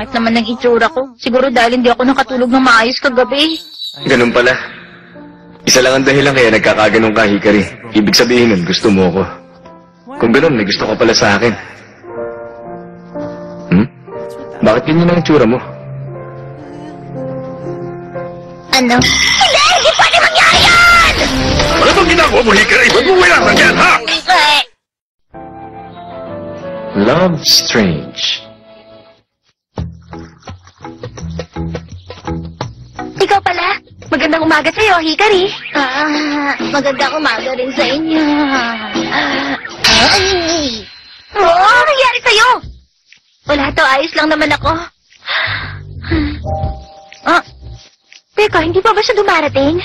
pangit naman ng itsura ko. Siguro dahil hindi ako nakatulog ng maayos kagabi. Ganun pala. Isa lang ang dahilan kaya nagkakaganong ka, Hikari. Ibig sabihin nun, gusto mo ako. Kung ganun, may gusto ka pala sa akin. Bakit ganyan ang itsura mo? Ano? Hindi pwede mangyari yan! Ano bang ginagawa mo, Hikari? Ba't mo wilangan yan, ha? Love Strange. Ikaw pala? Magandang umaga sa'yo, Hikari. Magandang umaga rin sa inyo. Ano nangyari sa'yo? Wala to, ayos lang naman ako. Teka, hindi pa ba siya dumarating?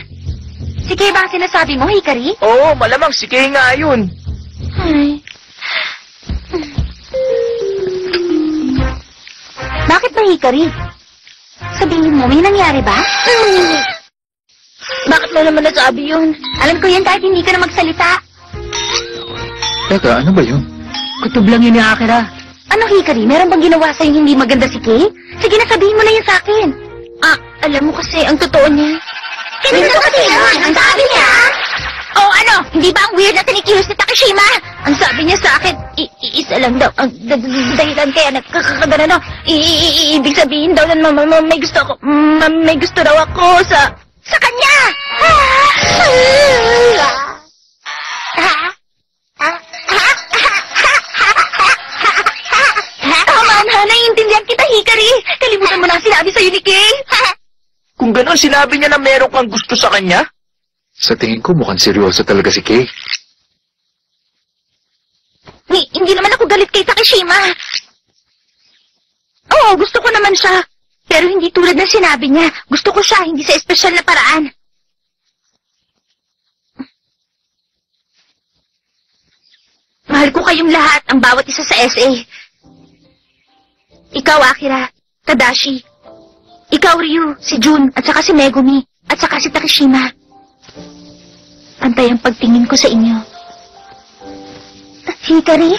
Si Kay ba ang sinasabi mo, Hikari? Oo, malamang si Kay nga yun. Ay. Bakit ba, Hikari? Sabihin mo, may nangyari ba? Bakit mo naman nasabi yun? Alam ko yan kahit hindi ka na magsalita. Teka, ano ba yun? Kutob lang yun ni Akira. Ano, Hikari? Meron bang ginawa sa'yo hindi maganda si Kay? Sige na, sabihin mo na yan sa akin. Alam mo kasi, ang totoo niya. Ganito kasi yun, ang sabi niya. Oh, ano? Hindi ba ang weird na tinikilos ni Takashima? Ang sabi niya sa akin, isa lang daw. Ang dahilan kaya nagkakagana, no? Ibig sabihin daw na may gusto ako, may gusto raw ako sa kanya! Tama na, naiintindihan kita, Hikari. Kalimutan mo na ang sinabi sa'yo ni Kay. Kung gano'n, sinabi niya na meron kang gusto sa kanya? Sa tingin ko, mukhang seryoso talaga si Kay. Hindi naman ako galit kay Takashima. Oo, gusto ko naman siya. Pero hindi tulad ng sinabi niya. Gusto ko siya, hindi sa espesyal na paraan. Mahal ko kayong lahat, ang bawat isa sa SA. Ikaw, Akira, Tadashi. Ikaw, Ryu, si Jun, at saka si Megumi, at saka si Takashima. Pantay ang pagtingin ko sa inyo. Hikari?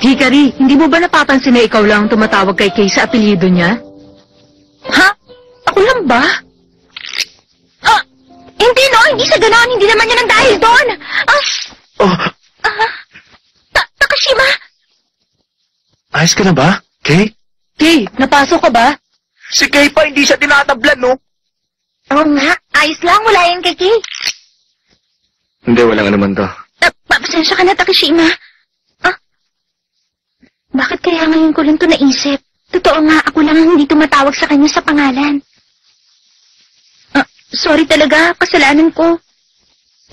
Hikari, hindi mo ba napapansin na ikaw lang ang tumatawag kay Kay sa apelyido niya? Ha? Ako lang ba? Hindi no, hindi sa ganon, hindi naman yun ang dahil doon. Takashima? Ayos ka na ba, Kay? Kay, napasok ka ba? Si Kay pa hindi siya tinatablan, no? Oo nga, ayos lang, wala yan kay Kay. Hindi, walang naman to. Pasensya ka na, Takashima. Bakit kaya ngayon ko lang ito naisip? Totoo nga, ako lang ang hindi tumatawag sa kanya sa pangalan. Sorry talaga, kasalanan ko.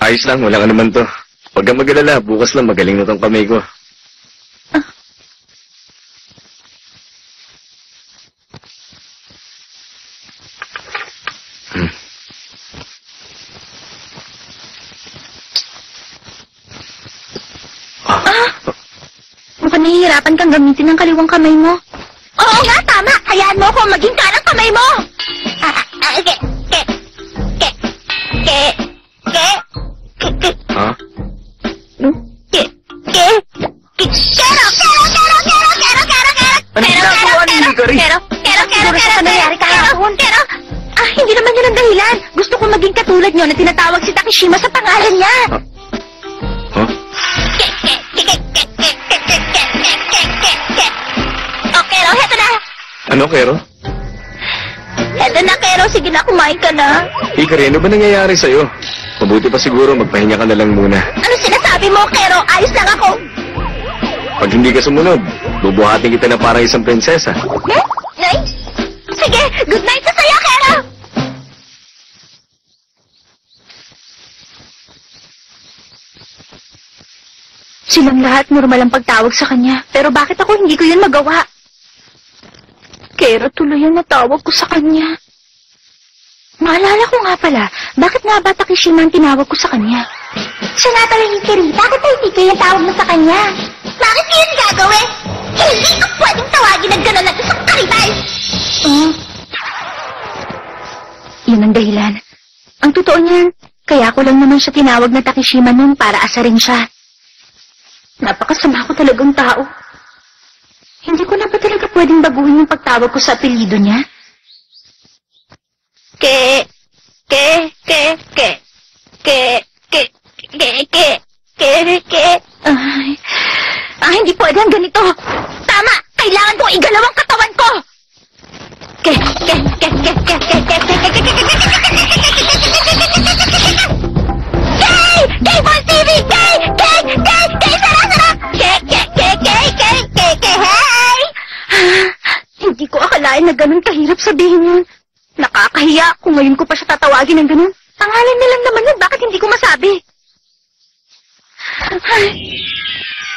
Ayos lang, walang naman to. Huwag kang mag-alala, bukas lang magaling na tong kamay ko. Mukhang nahihirapan kang gamitin ang kaliwang kamay mo. Oo nga, tama. Hayaan mo ako maging kanang kamay mo. Ha? Ano ginagawa ni Hikari? Hindi naman yun ang dahilan. Gusto ko maging katulad nyo na tinatawag si Takashima sa pangalan niya. Huh? Kero, heto na. Ano, Kero? Heto na, Kero. Sige na, kumain ka na. Hikari, ano ba nangyayari sa'yo? Mabuti pa siguro, magpahinga ka na lang muna. Ano sinasabi mo, Kero? Ayos lang ako. Pag hindi ka sumunod, bubuhatin kita na parang isang prinsesa. Nice. Sige, good night sa saya, Kero. Silang lahat normal ang pagtawag sa kanya. Pero bakit ako hindi ko yun magawa? Kero, tuloy ang natawag ko sa kanya. Maalala ko nga pala, bakit nga ba Takashima ang tinawag ko sa kanya? Siya nga pala Hikari, bakit ay Hikari ang tawag mo sa kanya? Bakit yun gagawin? Hindi ko pwedeng tawagin na gano'n at isang karibay! Yun ang dahilan. Ang totoo niyan, kaya ko lang naman siya tinawag na Takashima noon para asarin siya. Napakasama ko talagang tao. Hindi ko na ba talaga pwedeng baguhin yung pagtawag ko sa apelyido niya? Ke. Ay, hindi pwede ang ganito. Tama! Kailangan kong igalaw ang katawan ko! Kay Bon TV! Kay! Sara! Hey! Hindi ko akalain na ganun kahirap sabihin yun. Nakakahiya kung ngayon ko pa siya tatawagin ng ganun. Pangalan niya lang naman yun, bakit hindi ko masabi? Ay,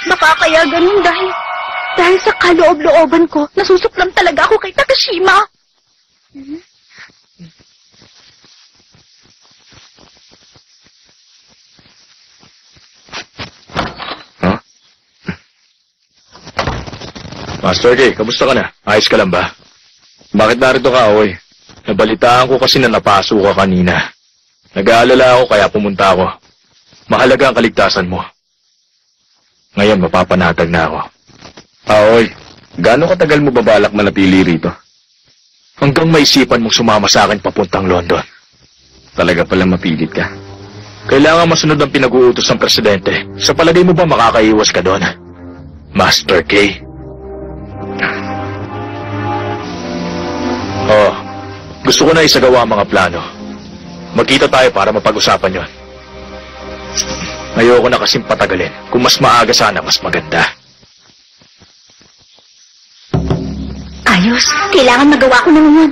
baka kaya ganun dahil sa kaloob-looban ko, nasusuklam talaga ako kay Takashima. Huh? Master K, kamusta ka na? Ayos ka lang ba? Bakit narito ka, Aoy? Nabalitaan ko kasi na napaso ka kanina. Nag-aalala ako kaya pumunta ako. Mahalaga ang kaligtasan mo. Ngayon, mapapanatag na ako. Aoy, gaano katagal mo babalak manatili rito? Hanggang maisipan mong sumama sa akin papuntang London. Talaga palang mapilit ka. Kailangan masunod ang pinag-uutos ng presidente. Sa palagay mo ba makakaiwas ka doon? Master K. Oh, gusto ko na isagawa ang mga plano. Magkita tayo para mapag-usapan yon. Ayoko na kasing patagalin. Kung mas maaga sana, mas maganda. Ayos, kailangan magawa ko na ngayon.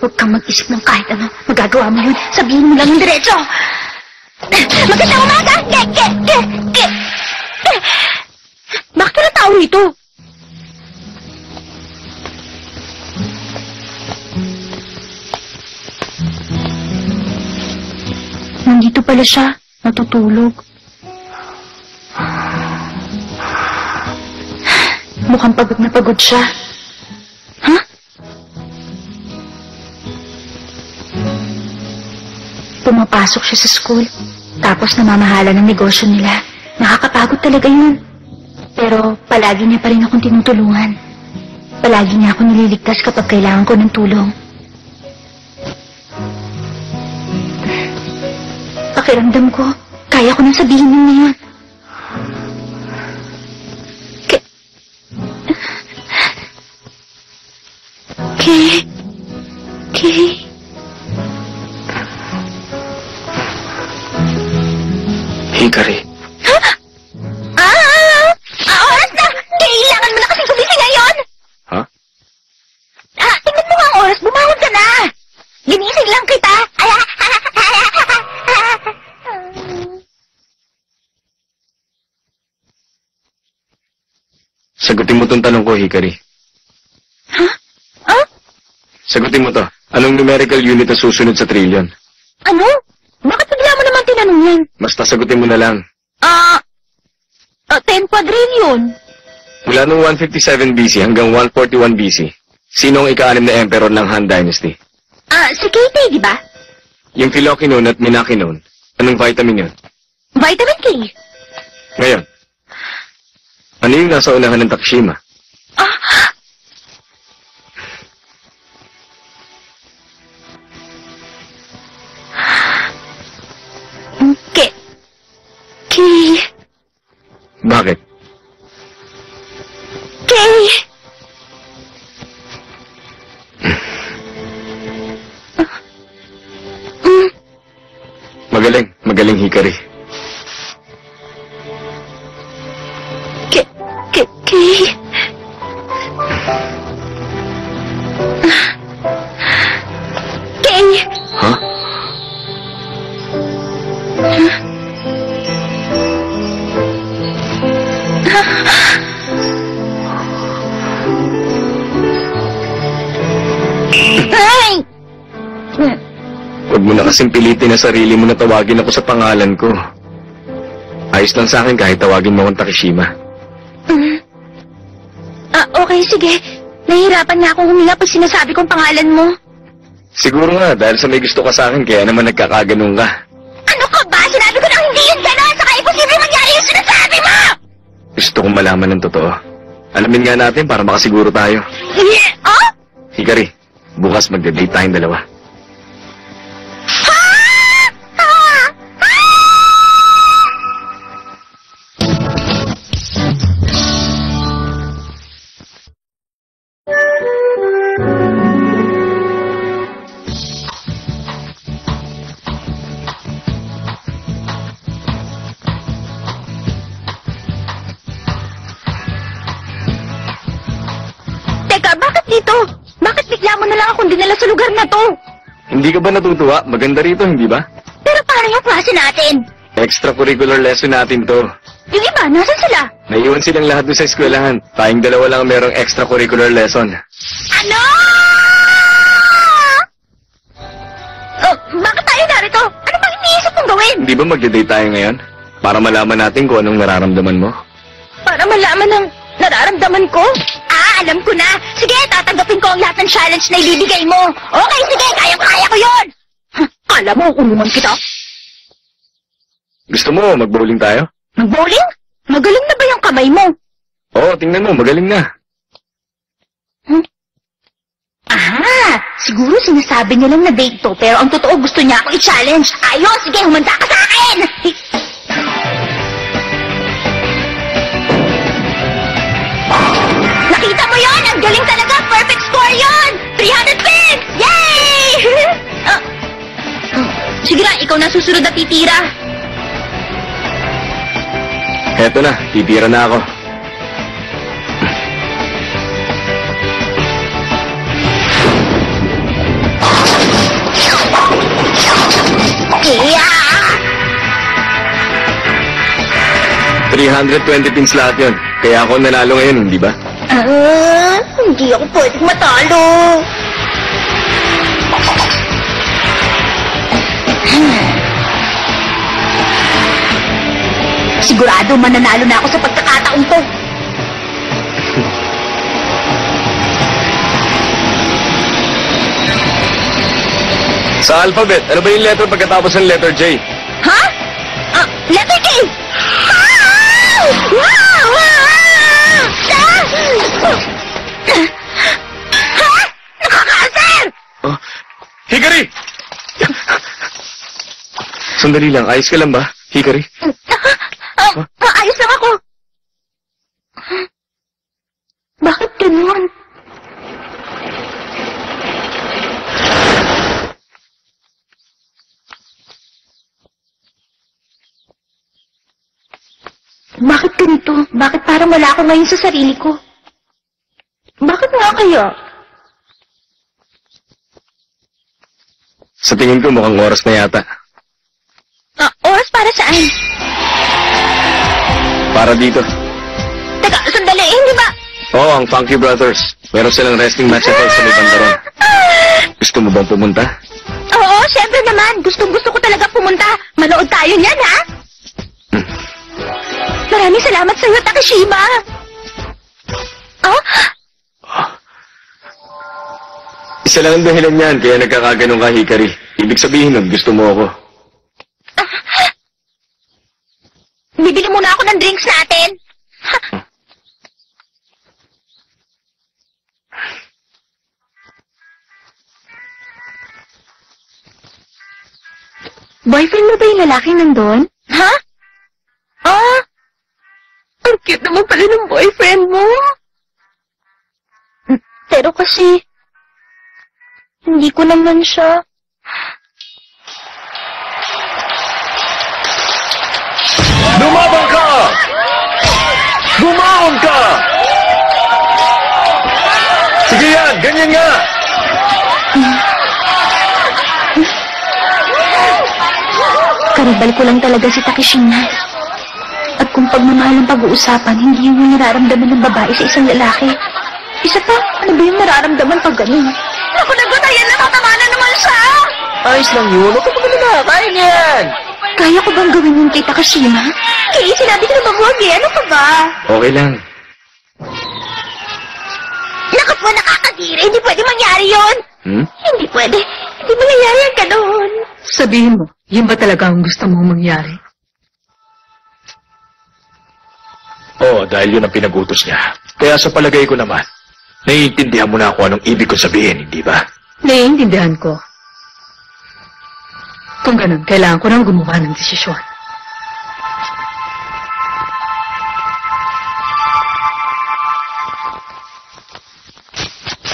Huwag kang mag-isip ng kahit ano. Magagawa mo yun. Sabihin mo lang yung diretso. Magandang umaga! Bakit ka na tao nito? Nandito pala siya. Natutulog. Mukhang pagod na pagod siya. Ha? Pumapasok siya sa school. Tapos namamahala ng negosyo nila. Nakakapagod talaga yun. Pero palagi niya pa rin akong tinutulungan. Palagi niya ako nililigtas kapag kailangan ko ng tulong. Pakiramdam ko, kaya ko nang sabihin yun ngayon. Hikari. Oras na! Kailangan mo na kasing gumising ngayon! Ha? Tingnan mo nga ang oras, bumangon ka na! Ginising lang kita! Sagutin mo tong tanong ko, Hikari. Ha? Ah? Sagutin mo to. Anong numerical unit ang susunod sa trillion? Ano? Bakit bigla mo naman tinanong yan? Basta sagutin mo na lang. 10 quadrillion. Mula noong 157 BC hanggang 141 BC, sino ang ika-6 na emperor ng Han Dynasty? Si Katie, di ba? Yung Philocynone at Minakinone. Anong vitamin yun? Vitamin K. Ngayon, ano yung nasa unahan ng Takashima? Bakit? Magaling, Hikari. Huh? Huwag mo na kasing pilitin na sarili mo na tawagin ako sa pangalan ko. Ayos lang sa akin kahit tawagin mo akong Takashima. Okay, sige. Nahihirapan na akong huminga pag sinasabi kong pangalan mo. Siguro nga, dahil sa may gusto ka sa akin, kaya naman nagkakaganong ka. Ano ka ba? Sinabi ko na hindi yun gano'n, saka imposible mangyari yung sinasabi mo! Gusto kong malaman ng totoo. Alamin nga natin para makasiguro tayo. Oh? Hikari, bukas magde-date tayong dalawa. Teka, bakit dito? Bakit bigla mo na lang akong dinala sa lugar na to? Hindi ka ba natutuwa? Maganda rito, hindi ba? Pero paano yung klase natin? Extracurricular lesson natin to. Yung iba, nasan sila? Naiwan silang lahat doon sa eskwelahan. Tayong dalawa lang ang merong extracurricular lesson. Ano? Oh, bakit tayo narito? Ano bang iniisip mong gawin? Hindi ba magde-date tayo ngayon? Para malaman natin kung anong nararamdaman mo. Para malaman ang nararamdaman ko? Ah, alam ko na. Sige, tatanggapin ko ang lahat ng challenge na ibibigay mo. Okay, sige, kaya ko yun. Kala mo, ulungan kita? Gusto mo mag-bowling tayo? Mag-bowling? Magaling na ba yung kamay mo? Oo, tingnan mo, magaling na. Ah, siguro sinasabi niya lang na date to, pero ang totoo gusto niya ako i-challenge. Ayos, sige, humanda ka sa akin! Nakita mo yon? Ang galing talaga! Perfect score yon! 300 pins! Yay! Sige na, ikaw na susunod na titira. Heto na, titira na ako. Yeah! 320 pins lahat yun. Kaya ako nanalo ngayon, hindi ba? Hindi ako pwedeng matalo. Sigurado mananalo na ako sa pagkakataong to. Sa alphabet, ano ba yung letter pagkatapos ng letter J? Ha? Letter K! Wow! Wow! Wow! Ha? Nakakaasar! Oh, Hikari! Sandali lang, ayos ka lang ba, Hikari? Ayos lang ako. Bakit ganun? Bakit ganito? Bakit parang wala ako ngayon sa sarili ko? Bakit nga kaya? Sa tingin ko mukhang oras na yata. Oras para saan? Para dito. Teka, sandali, hindi ba? Oo, ang Funky Brothers. Meron silang wrestling match ito sa may bandaron. Gusto mo bang pumunta? Oo, syempre naman. Gustong-gusto ko talaga pumunta. Manood tayo niyan, ha? Maraming salamat sa iyo, Takashima. Oh? Isa lang ang dahilan niyan, kaya nagkakaganong ka, Hikari. Ibig sabihin nun, gusto mo ako. Bibili muna ako ng drinks natin. Boyfriend mo ba yung lalaki nandun? Ha? Ang cute naman pala ng boyfriend mo. Pero kasi, hindi ko naman siya. Lumabang ka! Bumangon ka! Sige yan, ganyan nga! Karibal ko lang talaga si Takashima. At kung pagmamahal ang pag-uusapan, hindi yung nararamdaman ng babae sa isang lalaki. Isa pa, ano ba yung nararamdaman pag ganun? Ako na gutayan na tatama na naman siya! Ayos lang yun. Huwag ka magalala. Kaya niya yan. Kaya ko bang gawin yung kay Takashima? Kaya sinabi ko na ba huwag eh? Ano ka ba? Okay lang. Nakat mo, nakakadiri. Hindi pwede mangyari yon. Hindi pwede. Hindi mangyayari ang ganun. Sabihin mo, yun ba talaga ang gusto mong mangyari? Oo, dahil yun ang pinag-utos niya. Kaya sa palagay ko naman, naiintindihan mo na ako anong ibig ko sabihin, hindi ba? Naiintindihan ko. Kung ganun, kailangan ko nang gumawa ng desisyon.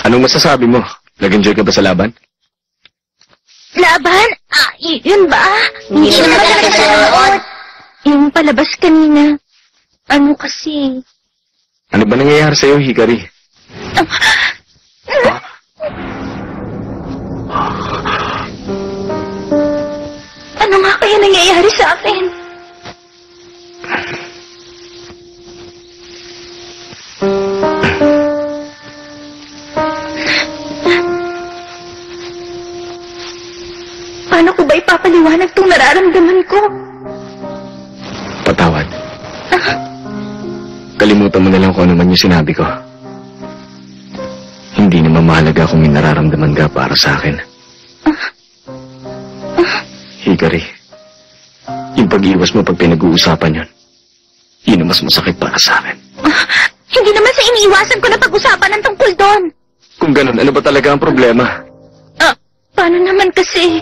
Anong masasabi mo? Nag-enjoy ka ba sa laban? Laban? Yun ba? Hindi ko na talaga nanonood. Yung palabas kanina. Ano kasi? Ano ba nangyayari sa'yo, Hikari? Ano nga kaya nangyayari sa akin? Paano ko ba ipapaliwanag itong nararamdaman ko? Patawad. Kalimutan mo na lang kung ano man yung sinabi ko. Hindi naman mahalaga kung may nararamdaman ka para sa akin. Hikari, yung pag-iwas mo pag pinag-uusapan yun ang mas masakit para sa akin. Hindi naman sa iniiwasan ko na pag-usapan ng tungkol doon. Kung ganun, ano ba talaga ang problema? Paano naman kasi?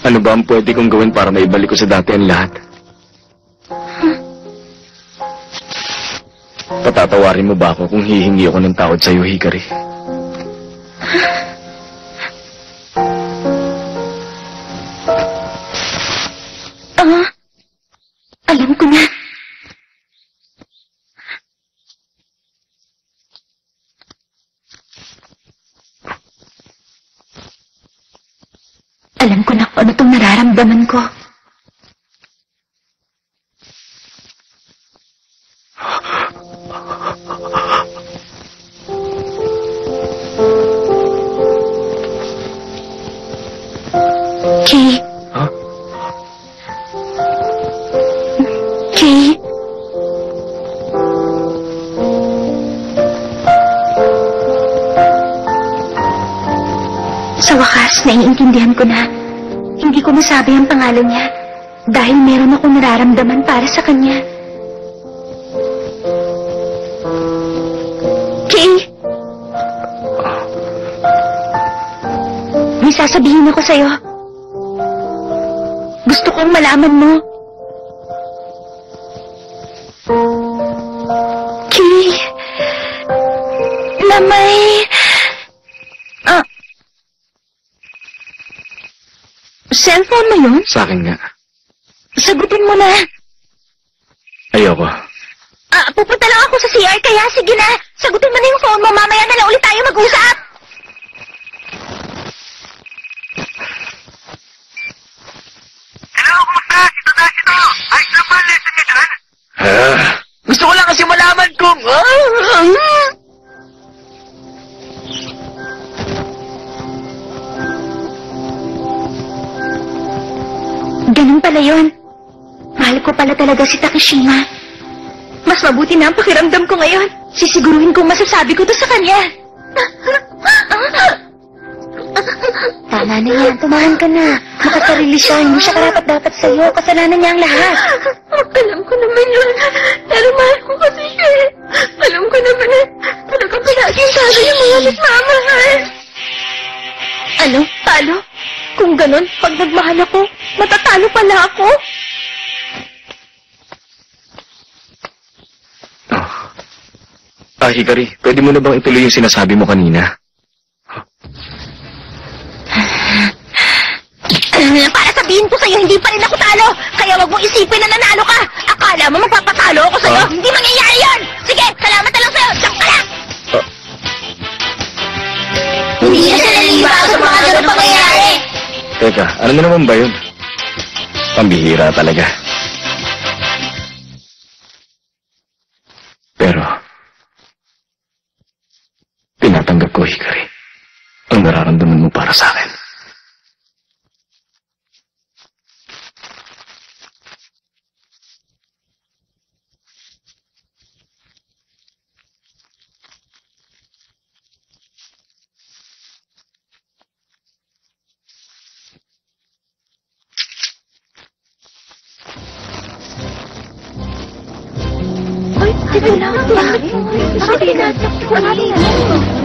Ano ba ang pwede kong gawin para maibalik ko sa dati ang lahat? Patatawarin mo ba ako kung hihingi ako ng tawad sa'yo, Hikari? Alam ko na. Alam ko na kung ano itong nararamdaman ko. Kay. Huh? Kay. Sa wakas, naiintindihan ko na. Hindi ko masabi ang pangalan niya dahil meron akong nararamdaman para sa kanya. Kay! May sasabihin ako sa'yo. Gusto kong malaman mo. Kay! Na may... Cellphone mo yun? Sa akin nga. Sagutin mo na. Ayoko. Pupunta lang ako sa CR kaya sige na. Sagutin mo na yung phone mo. Mamaya na lang ulit tayo mag-usap. Hello, kumusta? Ito na, ito. Ayos na ba lesson niyo dyan? Ah, Gusto ko lang kasi malaman kung... Ganun pala yun. Mahal ko pala talaga si Takeshima. Mas mabuti na ang pakiramdam ko ngayon. Sisiguruhin kong masasabi ko to sa kanya. Tama na yan. Tumahan ka na. Makasarili siya. Hindi siya karapat-dapat sa'yo. Kasalanan niya ang lahat. Alam ko naman yun. Pero mahal ko kasi siya eh. Alam ko naman eh. Talaga palaging sabi yung mga nagmamahal. Ano? Talo? Kung ganun, pag nagmahal ako, matatalo pala ako. Hikari, pwede mo na bang ituloy yung sinasabi mo kanina? Para sabihin ko sa'yo, hindi pa rin ako talo. Kaya wag mong isipin na nanalo ka. Akala mo magpapatalo ako sa'yo? Hindi mangyayari yun. Sige, salamat na lang sa'yo. Diyan ka lang. Hindi na siya nalilibaw sa mga ganun pangyayari. Teka, ano na naman ba yun? Pambihira talaga. Pero, tinatanggap ko, Hikari, ang nararamdaman mo para sa akin. Dito lang. Bakit? Bakit?